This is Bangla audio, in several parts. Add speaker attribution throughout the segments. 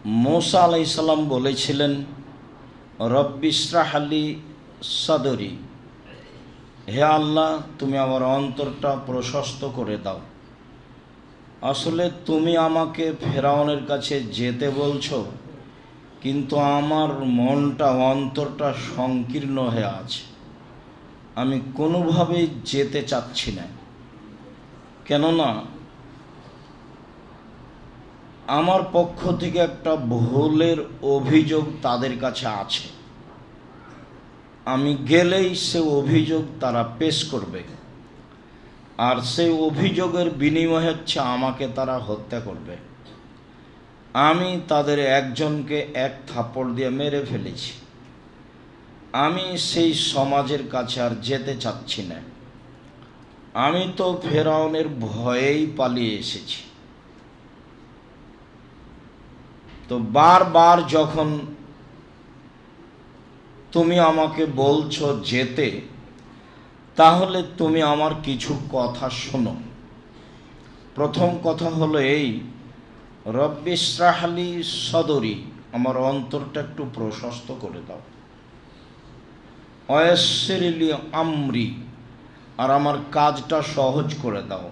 Speaker 1: मूसा आलाइहिस्सालाम বলেছিলেন রব্বি ইশরাহ লি সাদরি, হে আল্লাহ তুমি আমার অন্তরটা প্রশস্ত করে দাও। আসলে তুমি আমাকে ফেরাউনের কাছে যেতে বলছো, কিন্তু আমার মনটা অন্তরটা সংকীর্ণ হয়ে আছে, আমি কোনোভাবেই যেতে চাচ্ছি না। কেননা আমার পক্ষ থেকে একটা ভুলের অভিযোগ তাদের কাছে আছে, আমি গেলেই সে অভিযোগ তারা পেশ করবে, আর সেই অভিযোগের বিনিময় হচ্ছে আমাকে তারা হত্যা করবে। আমি তাদের একজনকে এক থাপ্পড় দিয়ে মেরে ফেলেছি, আমি সেই সমাজের কাছে আর যেতে চাচ্ছি না। আমি তো ফেরাউনের ভয়েই পালিয়ে এসেছি। তো বারবার যখন তুমি আমাকে বলছো যেতে, তাহলে তুমি আমার কিছু কথা শোনো। প্রথম কথা হলো এই, রব্বি ইশরাহ লি সদরি, আমার অন্তরটা একটু প্রশস্ত করে দাও। ওয়াসসির লি আমরি, আর আমার কাজটা সহজ করে দাও।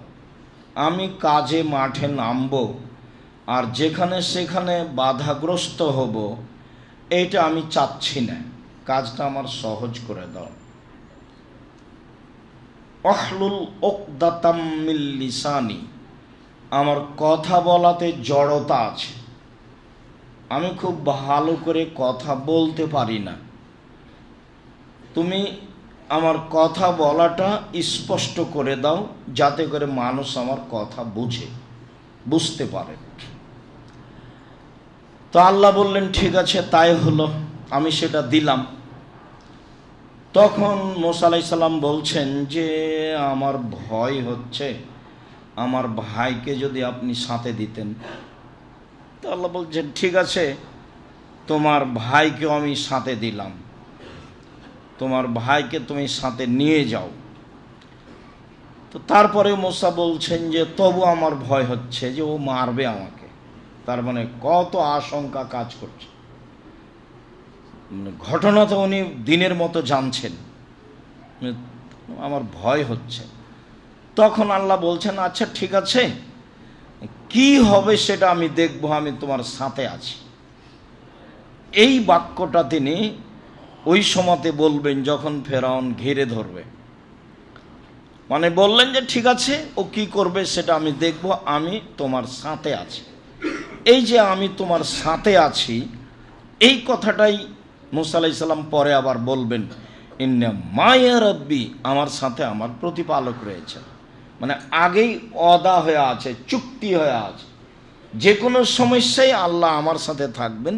Speaker 1: আমি কাজে মাঠে নামবো, আর যেখানে সেখানে বাধাগ্রস্ত হব, এইটা আমি চাচ্ছি না। কাজটা আমার সহজ করে দাও। ওয়াহলুল উকদাতাম মিন লিসানি, আমার কথা বলাতে জড়তা আছে, আমি খুব ভালো করে কথা বলতে পারি না। তুমি আমার কথা বলাটা স্পষ্ট করে দাও, যাতে করে মানুষ আমার কথা বুঝতে পারে। তো আল্লাহ বললেন ঠিক আছে, তাই হলো, আমি সেটা দিলাম। তখন মুসা আলাইহিস সালাম বলছেন যে আমার ভয় হচ্ছে, আমার ভাইকে যদি আপনি সাথে দিতেন। তো আল্লাহ বলছেন ঠিক আছে, তোমার ভাইকেও আমি সাথে দিলাম, তোমার ভাইকে তুমি সাথে নিয়ে যাও। তো তারপরে মুসা বলছেন যে তবু আমার ভয় হচ্ছে যে ও মারবে আমাকে। তার মানে কত আশঙ্কা কাজ করছে, ঘটনা তো উনি দিনের মতো জানছেন, আমার ভয় হচ্ছে। তখন আল্লাহ বলছেন আচ্ছা ঠিক আছে, কি হবে সেটা আমি দেখব, আমি তোমার সাথে আছি। এই বাক্যটা তিনি ওই সময়তে বলবেন যখন ফেরাউন ঘিরে ধরবে। মানে বললেন যে ঠিক আছে, ও কি করবে সেটা আমি দেখব, আমি তোমার সাথে আছি। এই যে আমি তোমার সাথে আছি, এই কথাটাই মুসা আলাইহিস সালাম পরে আবার বলবেন, ইন্না মায়া রাব্বি, আমার সাথে আমার প্রতিপালক রয়েছে। মানে আগেই ওয়াদা হয়ে আছে, চুক্তি হয়ে আছে, যে কোনো সমস্যায় আল্লাহ আমার সাথে থাকবেন,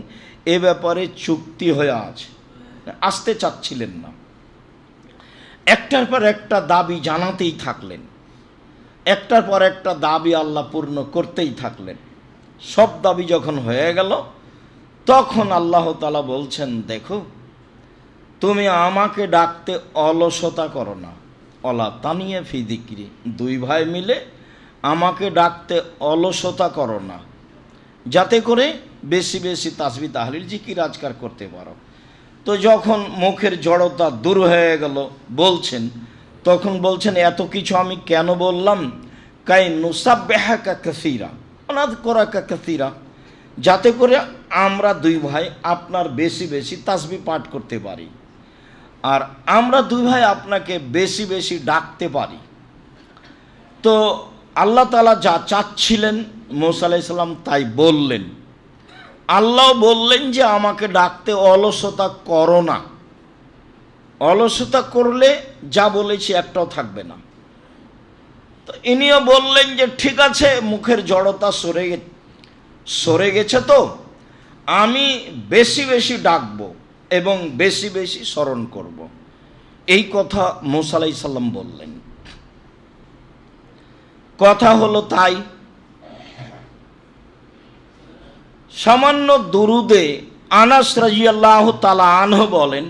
Speaker 1: এ ব্যাপারে চুক্তি হয়ে আছে। আসতে চাচ্ছিলেন না, একটার পর একটা দাবি জানাতেই থাকলেন, একটার পর একটা দাবি আল্লাহ পূর্ণ করতেই থাকলেন। সব দাবি যখন হয়ে গেল, তখন আল্লাহ তাআলা বলছেন দেখো, তুমি আমাকে ডাকতে অলসতা করো না। অলা তানিয়া ফি যিকরি, দুই ভাই মিলে আমাকে ডাকতে অলসতা করো না, যাতে করে বেশি বেশি তাসবিহ তাহলিল জিকির আজকার করতে পারো। তো যখন মুখের জড়তা দূর হয়ে গেল বলছেন, তখন বলছেন এত কিছু আমি কেন বললাম, কাই নুসাব্বিহাকা কাসীরা ওয়া নাযকুরাকা কাসীরা, যাতে করে আমরা দুই ভাই আপনার বেশি বেশি তাসবিহ পাঠ করতে পারি, আর আমরা দুই ভাই আপনাকে বেশি বেশি ডাকতে পারি। তো আল্লাহ তাআলা যা চাচ্ছিলেন মুসা আলাইহিস সালাম তাই বললেন। আল্লাহ বললেন যে আমাকে ডাকতে অলসতা করো না, অলসতা করলে যা বলেছি একটাও থাকবে না। তো ইনিও বললেন যে ঠিক আছে, মুখের জড়তা সরে গেছে, তো আমি বেশি বেশি ডাকবো এবং বেশি বেশি স্মরণ করব। এই কথা মুসা আলাইহিস সালাম বললেন। কথা হলো তাই। সামান্য দুরুদে আনাস রাদিয়াল্লাহু তাআলা আনহু বলেন,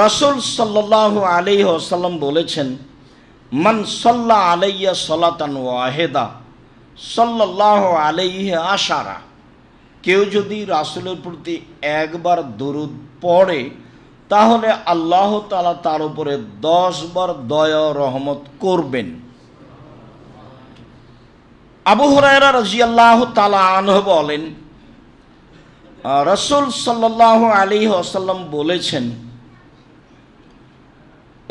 Speaker 1: রাসূল সাল্লাল্লাহু আলাইহি ওয়াসাল্লাম বলেছেন, মান সাল্লা আলাইয়া সালাতান ওয়াহিদা সাল্লাল্লাহু আলাইহি আশারা, কেউ যদি রাসূলের প্রতি একবার দরুদ পড়ে তাহলে আল্লাহ তাআলা তার উপরে 10 বার দয়া ও রহমত করবেন। আবু হুরায়রা রাদিয়াল্লাহু তাআলা আনহু বলেন, রাসূল সাল্লাল্লাহু আলাইহি ওয়াসাল্লাম বলেছেন,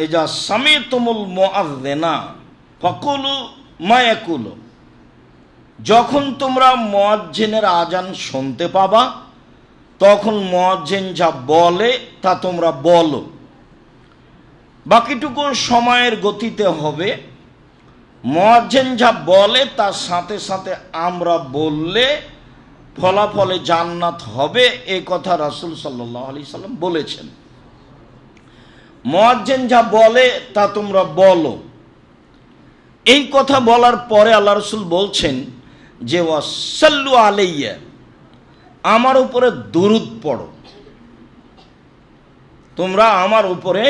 Speaker 1: ইজা সামিতুমুল মুআযযিনা ফাকুলু মা ইয়াকুলু, যখন তোমরা মুয়াজ্জিনের আজান শুনতে পাবা তখন মুয়াজ্জিন যা বলে তা তোমরা বলো। বাকিটুকু সময়ের গতিতে হবে। মুয়াজ্জিন যা বলে তার সাথে সাথে আমরা বললে ফলাফলে জান্নাত হবে, এই কথা রাসূল সাল্লাল্লাহু আলাইহি সাল্লাম বলেছেন। মুয়াজ্জিন যা বলে তা তোমরা বলো। এই কথা বলার পরে আল্লাহ রাসূল বলছেন যে ওয়াসাল্লু আলাইয়া, আমার উপরে দুরূদ পড়ো, তোমরা আমার উপরে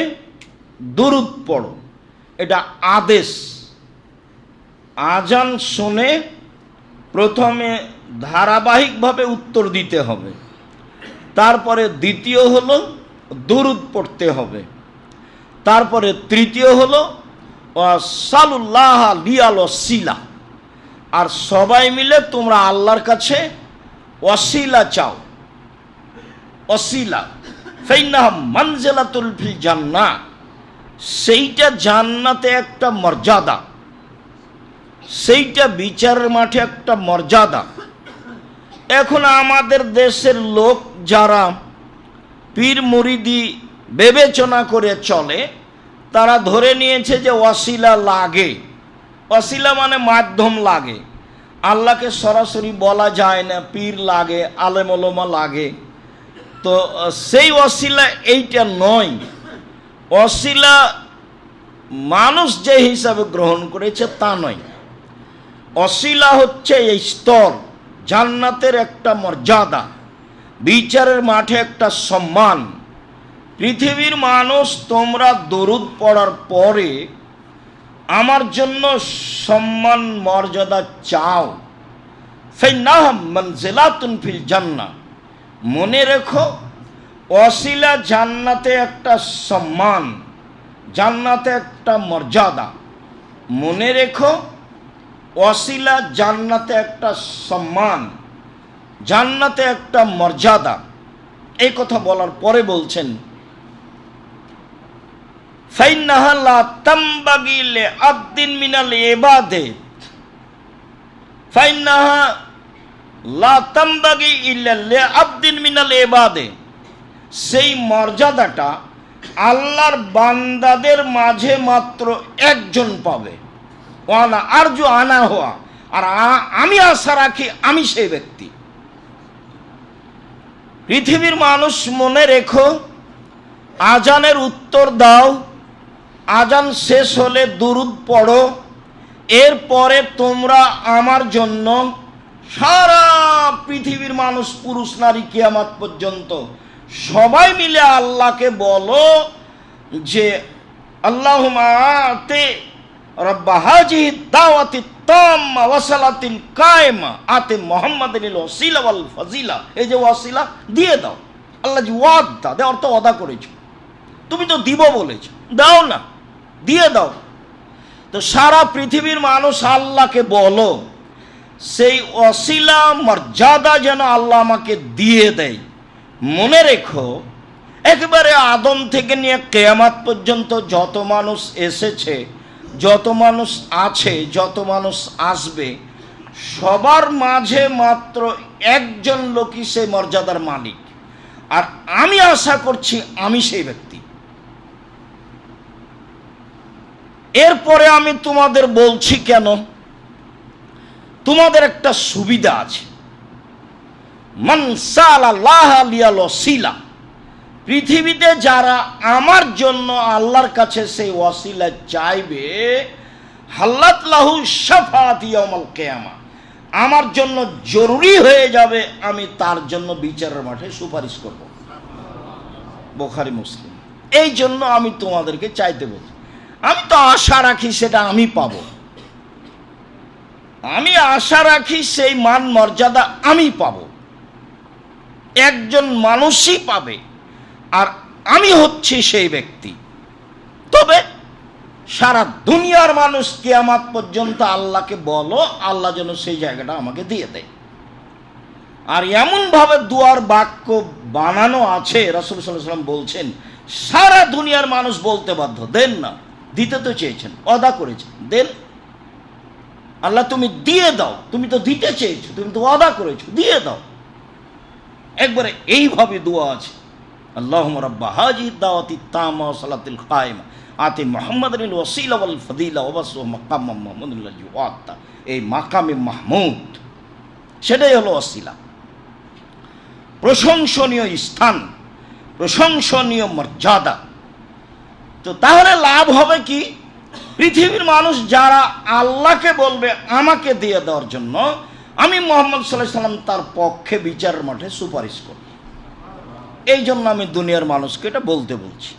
Speaker 1: দুরূদ পড়ো। এটা আদেশ। আজান শুনে প্রথমে ধারাবাহিকভাবে উত্তর দিতে হবে, তারপরে দ্বিতীয় হলো দুরূদ পড়তে হবে, তারপরে তৃতীয় হলো ওয়াসালুল্লাহ লিয়াল ওয়াসিলা, আর সবাই মিলে তোমরা আল্লাহর কাছে ওয়াসিলা চাও। ওয়াসিলা ফাইন্নাহা মানজিলাতুল ফিল জান্নাহ, সেইটা জান্নাতে একটা মর্যাদা, সেইটা বিচারের মাঠে একটা মর্যাদা। এখন আমাদের দেশের লোক যারা পীর মুরিদি বিবেচনা করে চলে, তারা ধরে নিয়েছে যে ওয়াসিলা লাগে। ওয়াসিলা মানে মাধ্যম লাগে, আল্লাহকে সরাসরি বলা যায় না, পীর লাগে, আলেম ওলামা লাগে। তো সেই ওয়াসিলা এইটা নয়। ওয়াসিলা মানুষ যে হিসাবে গ্রহণ করেছে তা নয়। ওয়াসিলা হচ্ছে এই স্তর, জান্নাতের একটা মর্যাদা, বিচারের মাঠে একটা সম্মান। পৃথিবীর মানুষ তোমরা দরুদ পড়ার পরে আমার জন্য সম্মান মর্যাদা চাও। ফাইন্নাহা মানজিলাতুন ফিল জান্নাহ, মনে রেখো ওয়াসিলা জান্নাতে একটা সম্মান, জান্নাতে একটা মর্যাদা। মনে রেখো ওয়াসিলা জান্নাতে একটা সম্মান, জান্নাতে একটা মর্যাদা। এই কথা বলার পরে বলছেন ফাইন্নাহা লা তামবাগি লিআবদিন মিনাল ইবাদে, ফাইন্নাহা লা তামবাগি ইল্লা লিআবদিন মিনাল ইবাদে, সেই মর্যাদাটা আল্লাহর বান্দাদের মাঝে মাত্র একজন পাবে। ওয়ানা আরজু আনা হওয়া, আর আমি আশা রাখি আমি সেই ব্যক্তি। পৃথিবীর মানুষ মনে রেখো, আজানের উত্তর দাও, আজান শেষ হলে দুরূদ পড়ো, এরপরে তোমরা আমার জন্য সারা পৃথিবীর মানুষ পুরুষ নারী কিয়ামত পর্যন্ত সবাই মিলে আল্লাহকে বলো যে আল্লাহুম্মা আতি রাব্বা হাযিহি দাওয়াতি তাম্মা ওয়া সালাতিন কায়েমা আতি মুহাম্মাদিনিল ওয়াসিলা ওয়াল ফাজিলা। এই যে ওয়াসিলা দিয়ে দাও, আল্লাহ যে ওয়াদা দেওয়ার তো ওয়াদা করেছো, তুমি তো দিব বলেছো, দাও না, দিয়ে দাও। তো সারা পৃথিবীর মানুষ আল্লাহকে বলো সেই ওয়াসিলা মর্যাদা যেন আল্লাহ আমাকে দিয়ে দেয়। মনে রেখো, একেবারে আদম থেকে নিয়ে কিয়ামত পর্যন্ত যত মানুষ এসেছে, যত মানুষ আছে, যত মানুষ আসবে, সবার মাঝে মাত্র একজন লোকই সেই মর্যাদার মালিক, আর আমি আশা করছি আমি সেই ব্যক্তি। এরপরে আমি তোমাদের বলছি কেন, তোমাদের একটা সুবিধা আছে। মান সালাল্লাহ লিয়াল ওয়াসিলা, পৃথিবীতে যারা আমার জন্য আল্লাহর কাছে সেই ওয়াসিলা চাইবে, হাল্লাত লাহু শাফাআতি ইয়াউমাল কিয়ামা, আমার জন্য জরুরি হয়ে যাবে আমি তার জন্য বিচারের মাঠে সুপারিশ করব। বুখারী মুসলিম। এই জন্য আমি তোমাদেরকে চাইতে বলছি। আমি তো আশা রাখি সেটা আমি পাবো, আমি আশা রাখি সেই মান মর্যাদা আমি পাবো। একজন মানুষই পাবে, আর আমি হচ্ছি সেই ব্যক্তি। তবে সারা দুনিয়ার মানুষ কিয়ামত পর্যন্ত আল্লাহকে বলো, আল্লাহ যেন সেই জায়গাটা আমাকে দিয়ে দেয়। আর এমনভাবে দুয়ার বাক্য বানানো আছে, রাসূল সাল্লাল্লাহু আলাইহি ওয়াসাল্লাম বলছেন সারা দুনিয়ার মানুষ বলতে বাধ্য, দেন না, দিতে তো চেয়েছেন, ওয়াদা করেছেন, দেন আল্লাহ, তুমি দিয়ে দাও, তুমি তো দিতে চেয়েছো, তুমি তো ওয়াদা করেছো, দিয়ে দাও। একবারে এইভাবে দোয়া আছে, আল্লাহুম্মা রাব্বা হাযিহি দাওয়াতি তাম্মা ওয়া সালাতিল কায়িমা আতি মুহাম্মাদানিল ওয়াসিলা ওয়াল ফাদিলা ওয়া বাসসু মাকামাম মাহমুদুল্লাহি ওয়াতা। এই মাকামে মাহমুদ, সেটাই হলো ওয়াসিলা, প্রশংসনীয় স্থান, প্রশংসনীয় মর্যাদা। তো তাহলে লাভ হবে কি? পৃথিবীর মানুষ যারা আল্লাহকে বলবে আমাকে দিয়ে দেওয়ার জন্য, আমি মুহাম্মদ সাল্লাল্লাহু আলাইহি সাল্লাম তার পক্ষে বিচারের মাঠে সুপারিশ করব। এই জন্য আমি দুনিয়ার মানুষকে এটা বলতে বলছি।